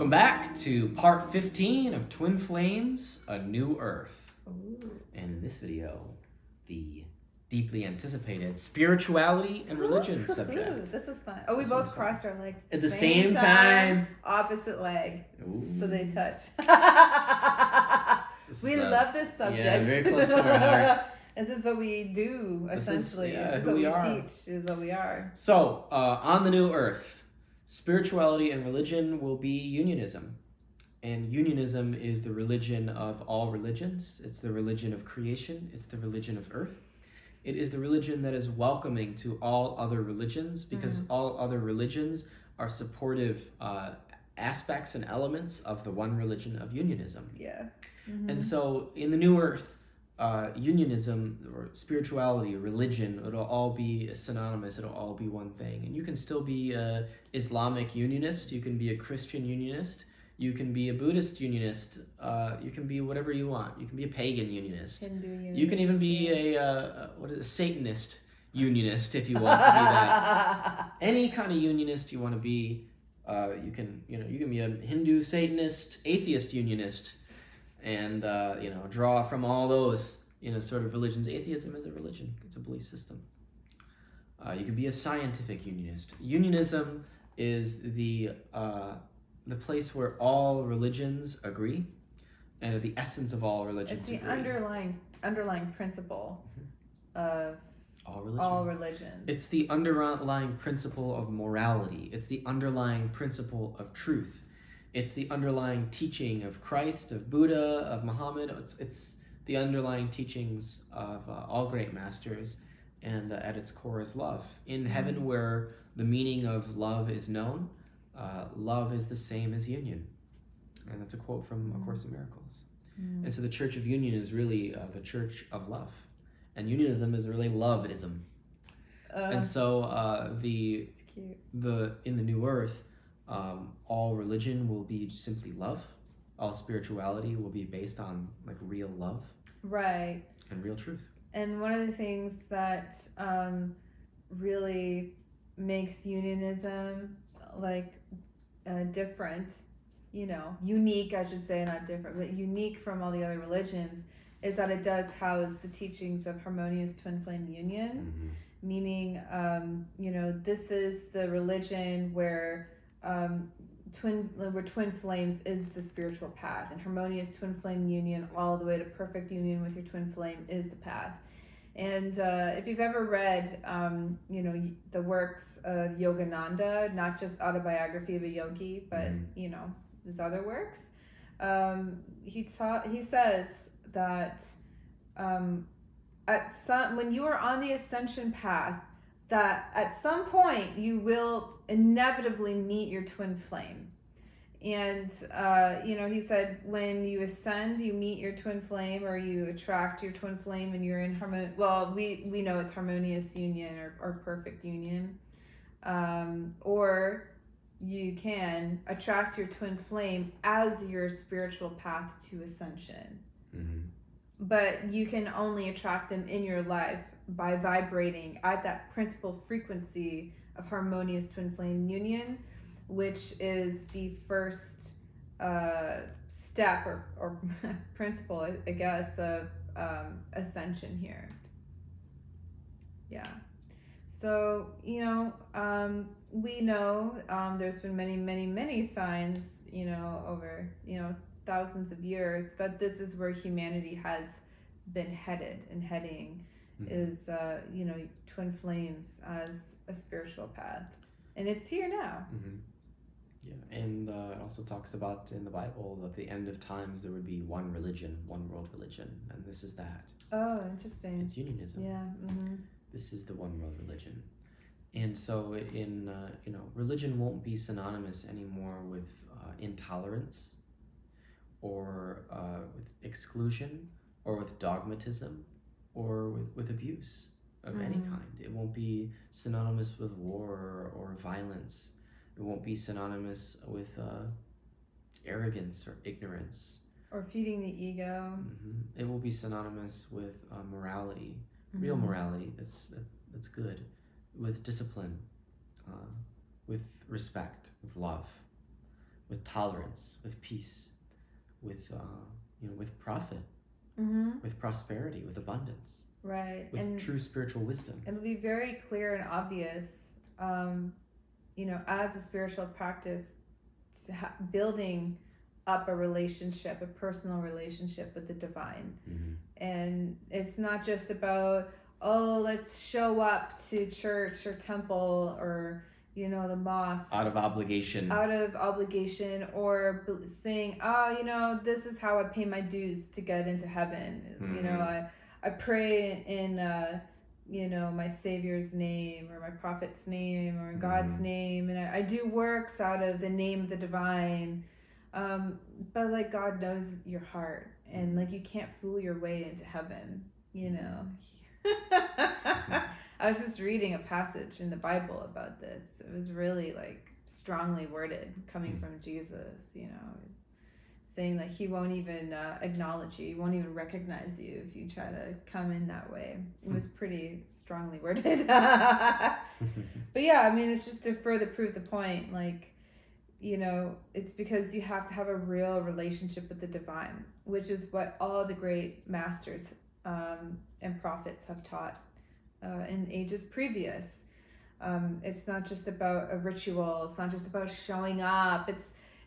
Welcome back to part 15 of Twin Flames, A New Earth. Ooh. And in this video, the deeply anticipated spirituality and religion subject. Ooh, this is fun. Oh, we both crossed our legs at the same time. Opposite leg. Ooh. So they touch. We love this subject. Yeah, very close to our hearts. This is what we do, essentially. This is who what we are. teach, is what we are. So, on the new earth, spirituality and religion will be unionism. And unionism is the religion of all religions. It's the religion of creation. It's the religion of earth. It is the religion that is welcoming to all other religions, because all other religions are supportive aspects and elements of the one religion of unionism. Yeah. And so in the new earth, unionism or spirituality, religion, it'll all be synonymous. It'll all be one thing. And you can still be an Islamic unionist. You can be a Christian unionist. You can be a Buddhist unionist. You can be whatever you want. You can be a pagan unionist. Hindu unionist. You can even be a Satanist unionist if you want to be that. Any kind of unionist you want to be. You can be a Hindu, Satanist, atheist unionist, and draw from all those sort of religions. Atheism is a religion. It's a belief system. You can be a scientific unionist. Unionism is the place where all religions agree, and the essence of all religions. It's the agree. underlying principle of all religions. It's the underlying principle of morality. It's the underlying principle of truth. It's the underlying teaching of Christ, of Buddha, of Muhammad. It's the underlying teachings of all great masters, and at its core is love. In heaven, where the meaning of love is known, love is the same as union. And that's a quote from A Course in Miracles. And so the Church of Union is really the church of love. And unionism is really loveism. And so it's cute. In the new earth, all religion will be simply love. All spirituality will be based on like real love. Right. And real truth. And one of the things that really makes unionism different, unique, I should say, not different, but unique from all the other religions, is that it does house the teachings of Harmonious Twin Flame Union, meaning, this is the religion where twin flames is the spiritual path, and Harmonious Twin Flame Union, all the way to perfect union with your twin flame, is the path. And if you've ever read, the works of Yogananda, not just Autobiography of a Yogi, but his other works, he says that when you are on the ascension path, that at some point you will inevitably meet your twin flame. And, he said, when you ascend, you meet your twin flame, or you attract your twin flame, and you're in we know it's harmonious union or perfect union. Or you can attract your twin flame as your spiritual path to ascension. But you can only attract them in your life by vibrating at that principal frequency of Harmonious Twin Flame Union, which is the first step or principle, I guess, of ascension here. Yeah. So, we know there's been many signs, over, thousands of years, that this is where humanity has been heading, is, twin flames as a spiritual path. And it's here now. Yeah, and it also talks about in the Bible that at the end of times there would be one religion, one world religion, and this is that. Oh, interesting. It's unionism. Yeah. This is the one world religion. And so in religion won't be synonymous anymore with intolerance, or with exclusion, or with dogmatism, or with abuse of any kind. It won't be synonymous with war or violence. It won't be synonymous with arrogance or ignorance. Or feeding the ego. It will be synonymous with morality, real morality that's good, with discipline, with respect, with love. with tolerance, with peace, with with profit, with prosperity, with abundance, Right. with And true spiritual wisdom. it'll be very clear and obvious, as a spiritual practice, building up a relationship, a personal relationship with the divine. And it's not just about, oh, let's show up to church or temple or the mosque Out of obligation, or saying, oh, this is how I pay my dues to get into heaven. I pray in my Savior's name or my prophet's name or God's name, and I do works out of the name of the divine. But like, God knows your heart, and like, you can't fool your way into heaven. I was just reading a passage in the Bible about this. It was really like strongly worded, coming from Jesus. Saying that he won't even acknowledge you, he won't even recognize you if you try to come in that way. It was pretty strongly worded. But yeah, I mean, it's just to further prove the point, like, it's because you have to have a real relationship with the divine, which is what all the great masters and prophets have taught in ages previous. It's not just about a ritual. It's not just about showing up.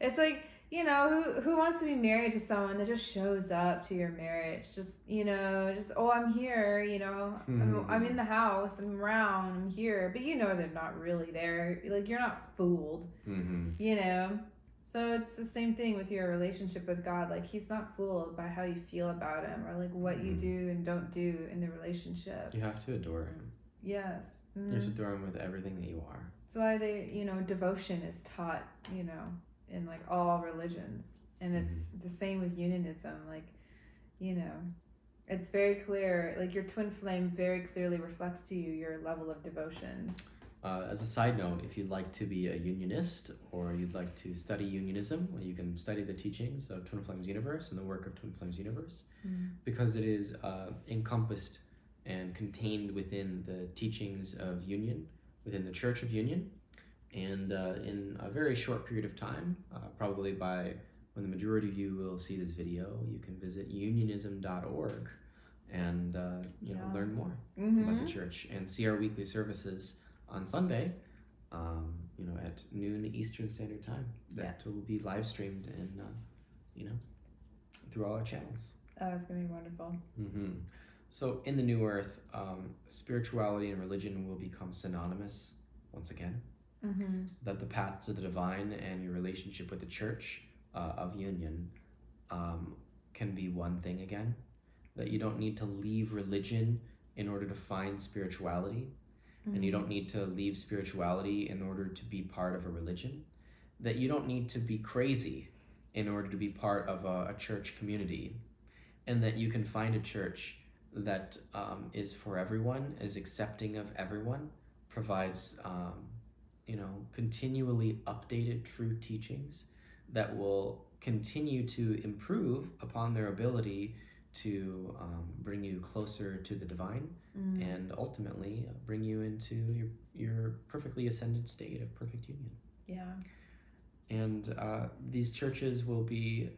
It's like, who wants to be married to someone that just shows up to your marriage? Just, oh, I'm here, I'm in the house, I'm around, I'm here. But they're not really there. Like, you're not fooled, So it's the same thing with your relationship with God. Like, he's not fooled by how you feel about him or like what you do and don't do in the relationship. You have to adore him. Yes. You have to adore him with everything that you are. That's why devotion is taught, in like all religions. And it's the same with unionism. Like, it's very clear, like your twin flame very clearly reflects to you your level of devotion. As a side note, if you'd like to be a unionist or you'd like to study unionism, well, you can study the teachings of Twin Flames Universe and the work of Twin Flames Universe, because it is encompassed and contained within the teachings of union, within the Church of Union. And in a very short period of time, probably by when the majority of you will see this video, you can visit unionism.org and learn more about the church and see our weekly services on Sunday, at noon Eastern Standard Time. That will be live streamed and through all our channels. Oh, it's gonna be wonderful. So in the new earth, spirituality and religion will become synonymous once again. That the path to the divine and your relationship with the church of union can be one thing again. That you don't need to leave religion in order to find spirituality. And you don't need to leave spirituality in order to be part of a religion. That you don't need to be crazy in order to be part of a church community. And that you can find a church that is for everyone, is accepting of everyone, provides continually updated true teachings that will continue to improve upon their ability to bring you closer to the divine and ultimately bring you into your perfectly ascended state of perfect union. Yeah. And these churches will be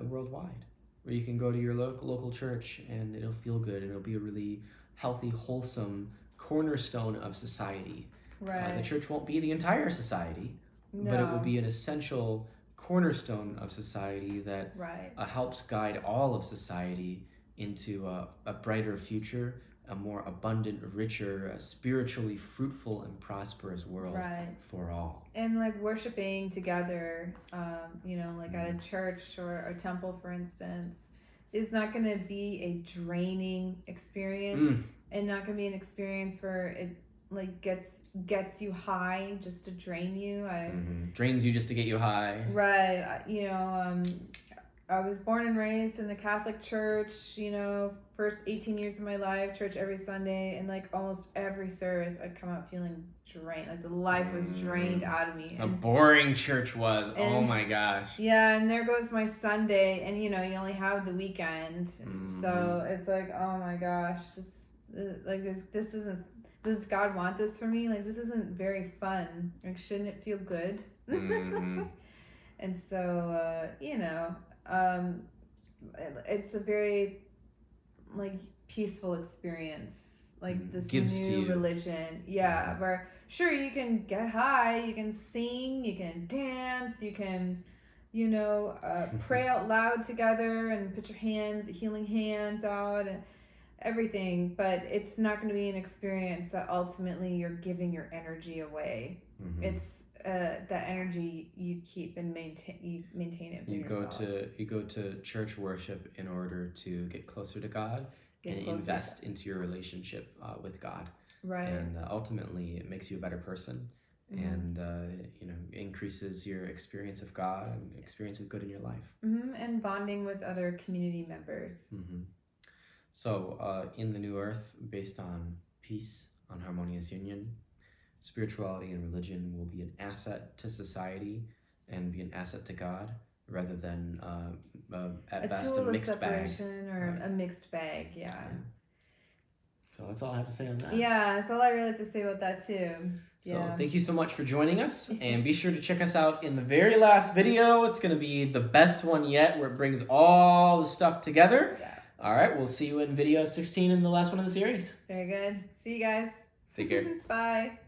worldwide, where you can go to your local church and it'll feel good and it'll be a really healthy, wholesome cornerstone of society. Right. The church won't be the entire society, but it will be an essential cornerstone of society that helps guide all of society into a brighter future, a more abundant, richer, spiritually fruitful and prosperous world for all. And like worshiping together, like at a church or a temple, for instance, is not going to be a draining experience and not going to be an experience where it like gets you high just to drain you. Drains you just to get you high. Right. I was born and raised in the Catholic Church, first 18 years of my life, church every Sunday, and like almost every service I'd come out feeling drained, like the life was drained out of me. A boring church was. Oh my gosh. Yeah, and there goes my Sunday, and you only have the weekend. So it's like, oh my gosh, just like this isn't, does God want this for me? Like, this isn't very fun. Like, shouldn't it feel good? And so, it's a very like peaceful experience, like this Gives to new you. religion. Yeah, where sure you can get high, you can sing, you can dance, you can, pray out loud together and put your healing hands out and everything, but it's not going to be an experience that ultimately you're giving your energy away. It's that energy you keep and maintain it for yourself. You go to church worship in order to get closer to God and invest into your relationship with God. Right. And ultimately, it makes you a better person, and increases your experience of God and experience of good in your life. And bonding with other community members. So, in the new earth, based on peace, on harmonious union, spirituality and religion will be an asset to society and be an asset to God, rather than at best tool a mixed bag. Or a mixed bag. Yeah. So that's all I have to say on that. Yeah, that's all I really have to say about that too. So thank you so much for joining us, and be sure to check us out in the very last video. It's going to be the best one yet, where it brings all the stuff together. Yeah. All right, we'll see you in video 16 in the last one of the series. Very good. See you guys. Take care. Bye.